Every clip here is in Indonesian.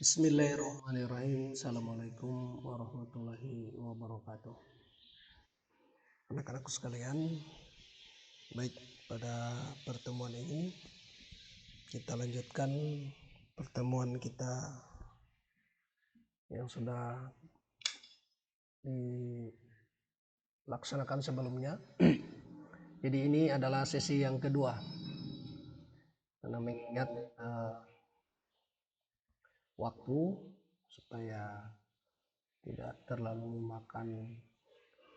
Bismillahirrahmanirrahim. Assalamualaikum warahmatullahi wabarakatuh. Anak-anakku sekalian, baik, pada pertemuan ini kita lanjutkan pertemuan kita yang sudah dilaksanakan sebelumnya. Jadi ini adalah sesi yang kedua, karena mengingat waktu supaya tidak terlalu memakan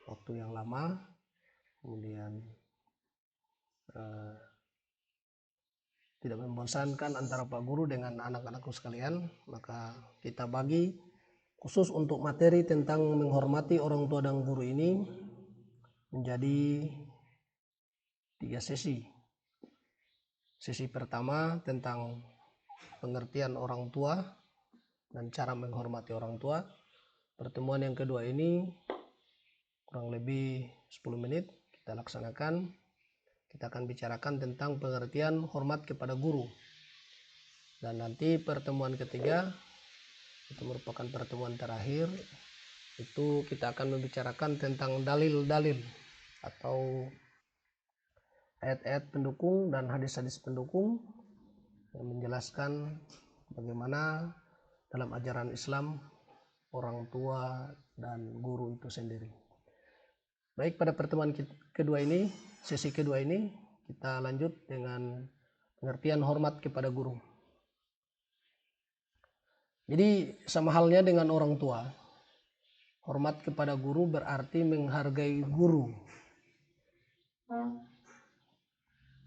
waktu yang lama, kemudian tidak membosankan antara Pak Guru dengan anak-anakku sekalian, maka kita bagi khusus untuk materi tentang menghormati orang tua dan guru ini menjadi 3 sesi. Sesi pertama tentang pengertian orang tua dan cara menghormati orang tua. Pertemuan yang kedua ini kurang lebih 10 menit kita laksanakan. Kita akan bicarakan tentang pengertian hormat kepada guru. Dan nanti pertemuan ketiga, itu merupakan pertemuan terakhir, itu kita akan membicarakan tentang dalil-dalil atau ayat-ayat pendukung dan hadis-hadis pendukung yang menjelaskan bagaimana dalam ajaran Islam orang tua dan guru itu sendiri. Baik, pada pertemuan kedua ini, sesi kedua ini, kita lanjut dengan pengertian hormat kepada guru. Jadi sama halnya dengan orang tua, hormat kepada guru berarti menghargai guru.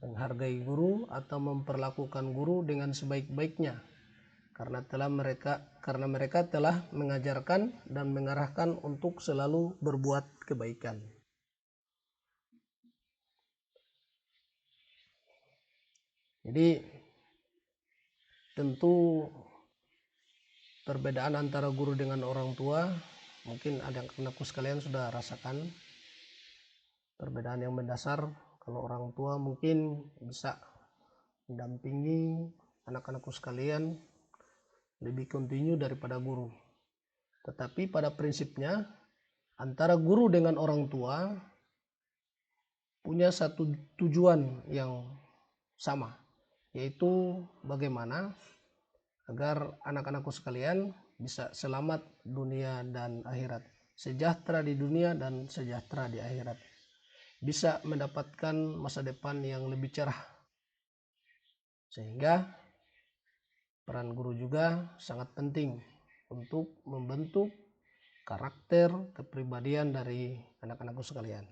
Menghargai guru atau memperlakukan guru dengan sebaik-baiknya, karena mereka telah mengajarkan dan mengarahkan untuk selalu berbuat kebaikan. Jadi tentu perbedaan antara guru dengan orang tua mungkin anak-anakku sekalian sudah rasakan. Perbedaan yang mendasar, kalau orang tua mungkin bisa mendampingi anak-anakku sekalian lebih kontinu daripada guru. Tetapi pada prinsipnya antara guru dengan orang tua punya satu tujuan yang sama, yaitu bagaimana agar anak-anakku sekalian bisa selamat dunia dan akhirat, sejahtera di dunia dan sejahtera di akhirat, bisa mendapatkan masa depan yang lebih cerah. Sehingga peran guru juga sangat penting untuk membentuk karakter kepribadian dari anak-anakku sekalian.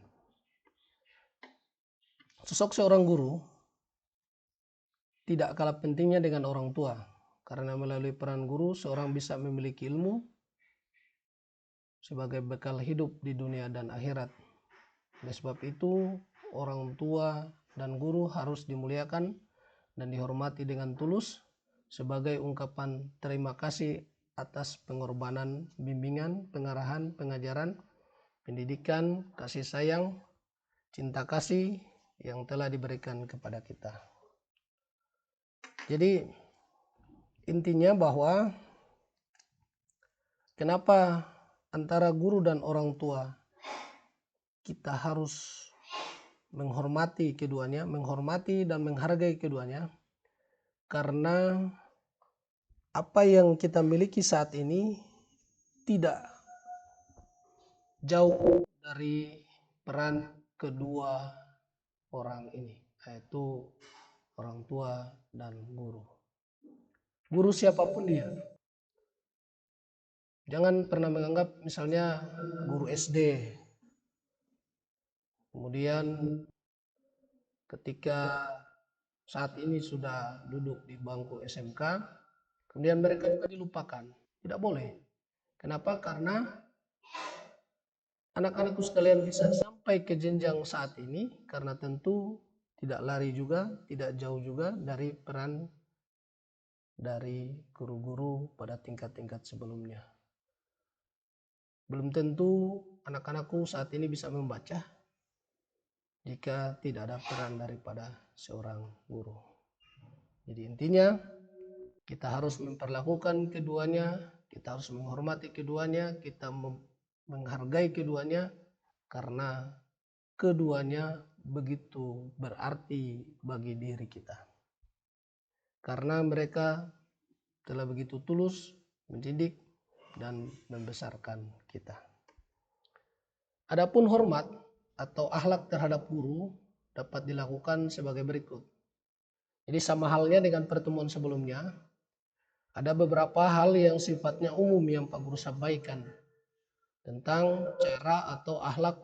Sosok seorang guru tidak kalah pentingnya dengan orang tua, karena melalui peran guru seorang bisa memiliki ilmu sebagai bekal hidup di dunia dan akhirat. Oleh sebab itu, orang tua dan guru harus dimuliakan dan dihormati dengan tulus sebagai ungkapan terima kasih atas pengorbanan, bimbingan, pengarahan, pengajaran, pendidikan, kasih sayang, cinta kasih yang telah diberikan kepada kita. Jadi intinya bahwa kenapa antara guru dan orang tua kita harus menghormati keduanya, menghormati dan menghargai keduanya, karena apa yang kita miliki saat ini tidak jauh dari peran kedua orang ini, yaitu orang tua dan guru. Guru siapapun dia. Jangan pernah menganggap misalnya guru SD, kemudian ketika saat ini sudah duduk di bangku SMK, kemudian mereka juga dilupakan. Tidak boleh. Kenapa? Karena anak-anakku sekalian bisa sampai ke jenjang saat ini karena tentu tidak lari juga, tidak jauh juga dari peran dari guru-guru pada tingkat-tingkat sebelumnya. Belum tentu anak-anakku saat ini bisa membaca jika tidak ada peran daripada seorang guru. Jadi intinya Kita harus memperlakukan keduanya, kita harus menghormati keduanya, kita menghargai keduanya, karena keduanya begitu berarti bagi diri kita. Karena mereka telah begitu tulus mendidik dan membesarkan kita. Adapun hormat atau akhlak terhadap guru dapat dilakukan sebagai berikut. Jadi sama halnya dengan pertemuan sebelumnya, ada beberapa hal yang sifatnya umum yang Pak Guru sampaikan tentang cara atau akhlak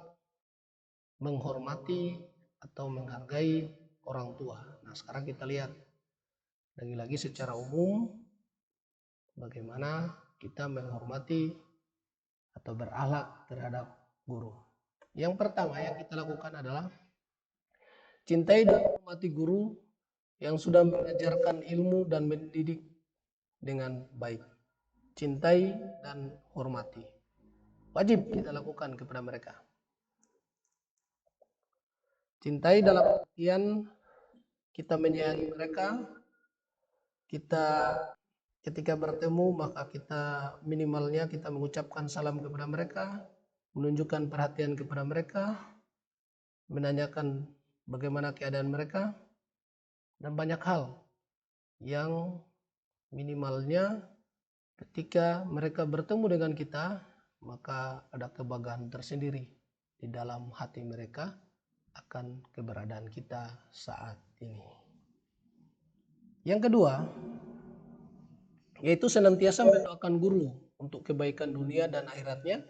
menghormati atau menghargai orang tua. Nah, sekarang kita lihat lagi-lagi secara umum bagaimana kita menghormati atau berakhlak terhadap guru. Yang pertama yang kita lakukan adalah cintai dan hormati guru yang sudah mengajarkan ilmu dan mendidik dengan baik. Cintai dan hormati. Wajib kita lakukan kepada mereka. Cintai dalam artian kita menyayangi mereka, kita ketika bertemu maka kita minimalnya kita mengucapkan salam kepada mereka, menunjukkan perhatian kepada mereka, menanyakan bagaimana keadaan mereka, dan banyak hal yang minimalnya ketika mereka bertemu dengan kita maka ada kebanggaan tersendiri di dalam hati mereka akan keberadaan kita saat ini. Yang kedua, yaitu senantiasa mendoakan guru untuk kebaikan dunia dan akhiratnya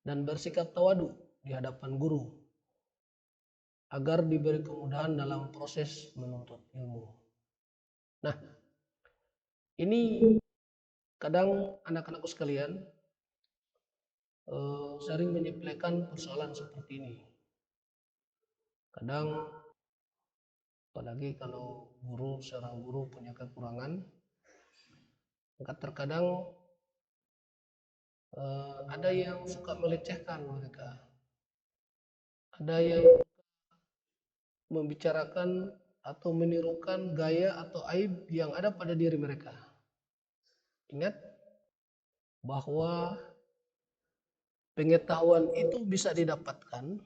dan bersikap tawadu di hadapan guru agar diberi kemudahan dalam proses menuntut ilmu. Nah, ini kadang anak-anakku sekalian sering menyepelekan persoalan seperti ini. Kadang apalagi kalau seorang guru punya kekurangan, maka terkadang ada yang suka melecehkan mereka, ada yang membicarakan atau menirukan gaya atau aib yang ada pada diri mereka. Ingat bahwa pengetahuan itu bisa didapatkan,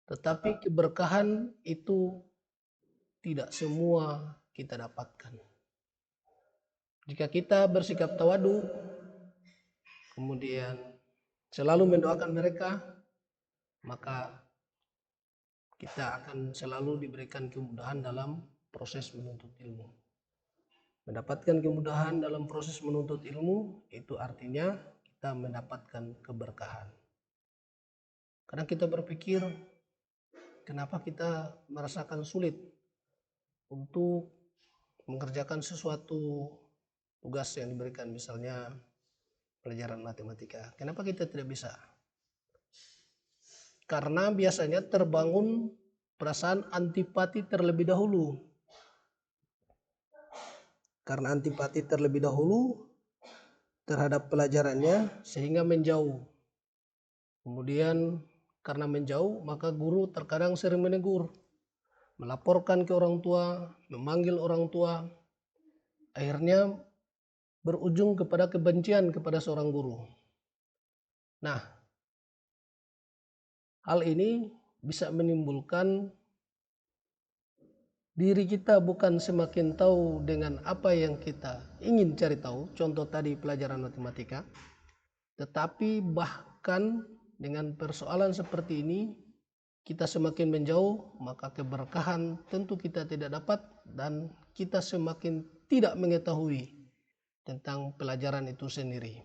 tetapi keberkahan itu tidak semua kita dapatkan. Jika kita bersikap tawadu, kemudian selalu mendoakan mereka, maka kita akan selalu diberikan kemudahan dalam proses menuntut ilmu. Mendapatkan kemudahan dalam proses menuntut ilmu itu artinya kita mendapatkan keberkahan. Kadang kita berpikir, kenapa kita merasakan sulit untuk mengerjakan sesuatu tugas yang diberikan, misalnya pelajaran matematika. Kenapa kita tidak bisa? Karena biasanya terbangun perasaan antipati terlebih dahulu. Karena antipati terlebih dahulu terhadap pelajarannya sehingga menjauh. Kemudian karena menjauh maka guru terkadang sering menegur, melaporkan ke orang tua, memanggil orang tua. Akhirnya berujung kepada kebencian kepada seorang guru. Nah, hal ini bisa menimbulkan diri kita bukan semakin tahu dengan apa yang kita ingin cari tahu, contoh tadi pelajaran matematika, tetapi bahkan dengan persoalan seperti ini kita semakin menjauh, maka keberkahan tentu kita tidak dapat dan kita semakin tidak mengetahui tentang pelajaran itu sendiri.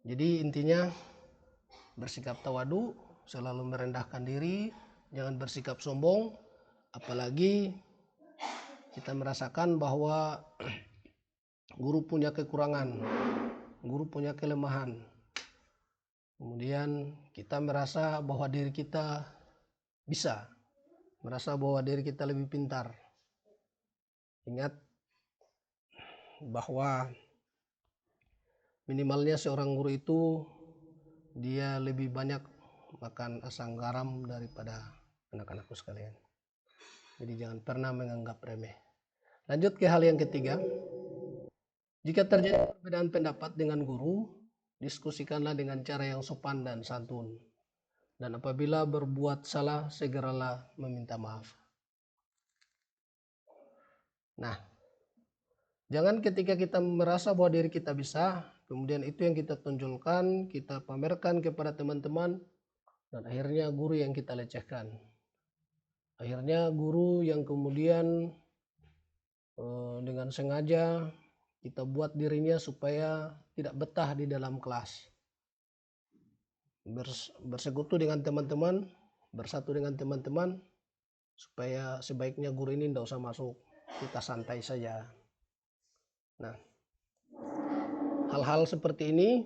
Jadi intinya bersikap tawadu, selalu merendahkan diri, jangan bersikap sombong, apalagi kita merasakan bahwa guru punya kekurangan, guru punya kelemahan. Kemudian kita merasa bahwa diri kita bisa, merasa bahwa diri kita lebih pintar. Ingat bahwa minimalnya seorang guru itu dia lebih banyak makan asam garam daripada anak-anakku sekalian. Jadi jangan pernah menganggap remeh. Lanjut ke hal yang ketiga. Jika terjadi perbedaan pendapat dengan guru, diskusikanlah dengan cara yang sopan dan santun. Dan apabila berbuat salah, segeralah meminta maaf. Nah, jangan ketika kita merasa bahwa diri kita bisa, kemudian itu yang kita tonjolkan, kita pamerkan kepada teman-teman, dan akhirnya guru yang kita lecehkan. Akhirnya guru yang kemudian dengan sengaja kita buat dirinya supaya tidak betah di dalam kelas. Bersekutu dengan teman-teman, bersatu dengan teman-teman, supaya sebaiknya guru ini tidak usah masuk, kita santai saja. Nah, hal-hal seperti ini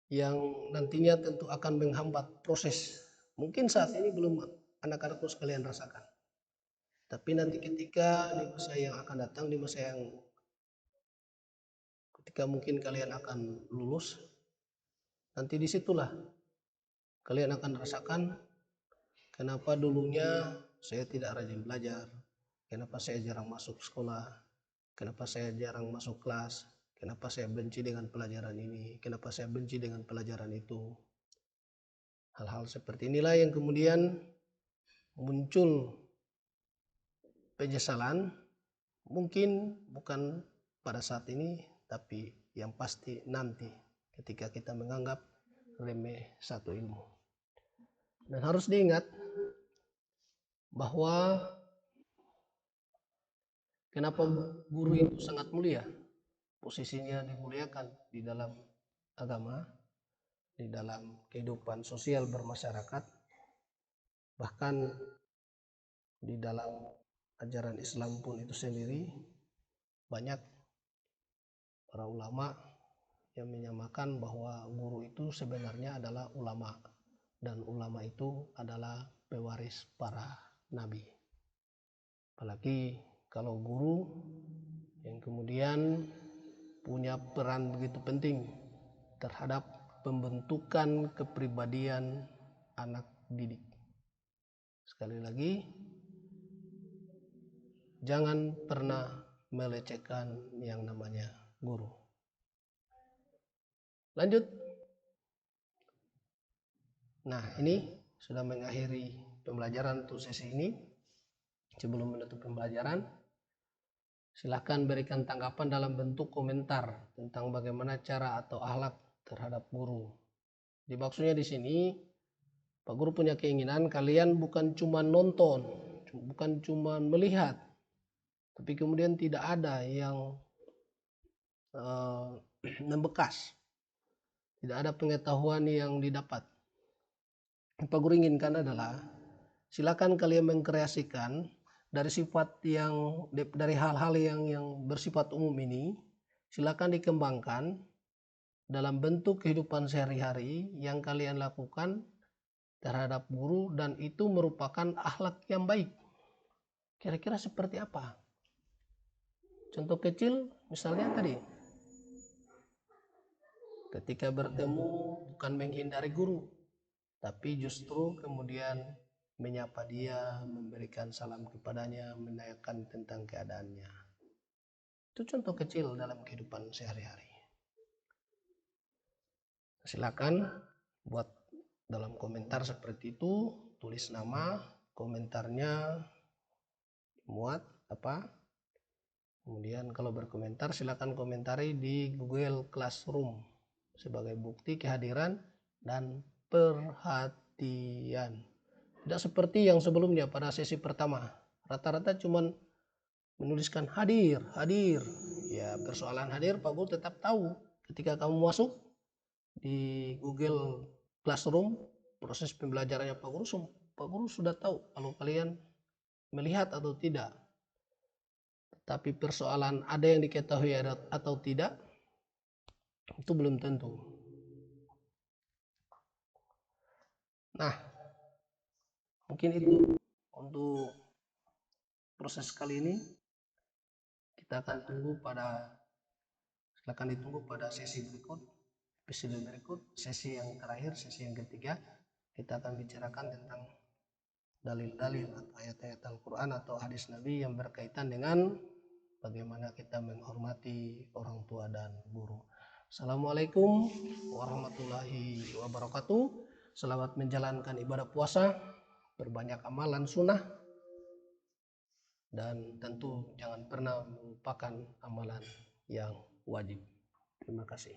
yang nantinya tentu akan menghambat proses. Mungkin saat ini belum anak-anakku sekalian rasakan. Tapi nanti ketika di masa yang akan datang, di masa yang ketika mungkin kalian akan lulus, nanti disitulah kalian akan rasakan kenapa dulunya saya tidak rajin belajar, kenapa saya jarang masuk sekolah, kenapa saya jarang masuk kelas, kenapa saya benci dengan pelajaran ini, kenapa saya benci dengan pelajaran itu. Hal-hal seperti inilah yang kemudian muncul penyesalan, mungkin bukan pada saat ini, tapi yang pasti nanti ketika kita menganggap remeh satu ilmu. Dan harus diingat bahwa kenapa guru itu sangat mulia, posisinya dimuliakan di dalam agama, di dalam kehidupan sosial bermasyarakat, bahkan di dalam ajaran Islam pun itu sendiri banyak para ulama yang menyamakan bahwa guru itu sebenarnya adalah ulama, dan ulama itu adalah pewaris para nabi. Apalagi kalau guru yang kemudian punya peran begitu penting terhadap pembentukan kepribadian anak didik. Sekali lagi, jangan pernah melecehkan yang namanya guru. Lanjut. Nah, ini sudah mengakhiri pembelajaran untuk sesi ini. Sebelum menutup pembelajaran, silakan berikan tanggapan dalam bentuk komentar tentang bagaimana cara atau akhlak terhadap guru. Maksudnya di sini, Pak Guru punya keinginan kalian bukan cuma nonton, bukan cuma melihat, tapi kemudian tidak ada yang membekas, tidak ada pengetahuan yang didapat. Pak Guru inginkan adalah silakan kalian mengkreasikan dari sifat yang dari hal-hal yang bersifat umum ini, silakan dikembangkan dalam bentuk kehidupan sehari-hari yang kalian lakukan terhadap guru, dan itu merupakan akhlak yang baik. Kira-kira seperti apa? Contoh kecil misalnya tadi, ketika bertemu bukan menghindari guru, tapi justru kemudian menyapa dia, memberikan salam kepadanya, menanyakan tentang keadaannya. Itu contoh kecil dalam kehidupan sehari-hari. Silakan buat dalam komentar seperti itu, tulis nama, komentarnya muat apa. Kemudian kalau berkomentar silakan komentari di Google Classroom sebagai bukti kehadiran dan perhatian. Tidak seperti yang sebelumnya pada sesi pertama. Rata-rata cuman menuliskan hadir, hadir. Ya, persoalan hadir Pak Guru tetap tahu. Ketika kamu masuk di Google Classroom, proses pembelajarannya Pak Guru sudah tahu kalau kalian melihat atau tidak. Tapi persoalan ada yang diketahui atau tidak, itu belum tentu. Nah, mungkin itu untuk proses kali ini. Kita akan silakan ditunggu pada sesi berikut, episode berikut, sesi yang terakhir, sesi yang ketiga. Kita akan bicarakan tentang dalil-dalil atau ayat-ayat Al-Quran atau hadis Nabi yang berkaitan dengan bagaimana kita menghormati orang tua dan guru. Assalamualaikum warahmatullahi wabarakatuh. Selamat menjalankan ibadah puasa, berbanyak amalan sunnah, dan tentu jangan pernah melupakan amalan yang wajib. Terima kasih.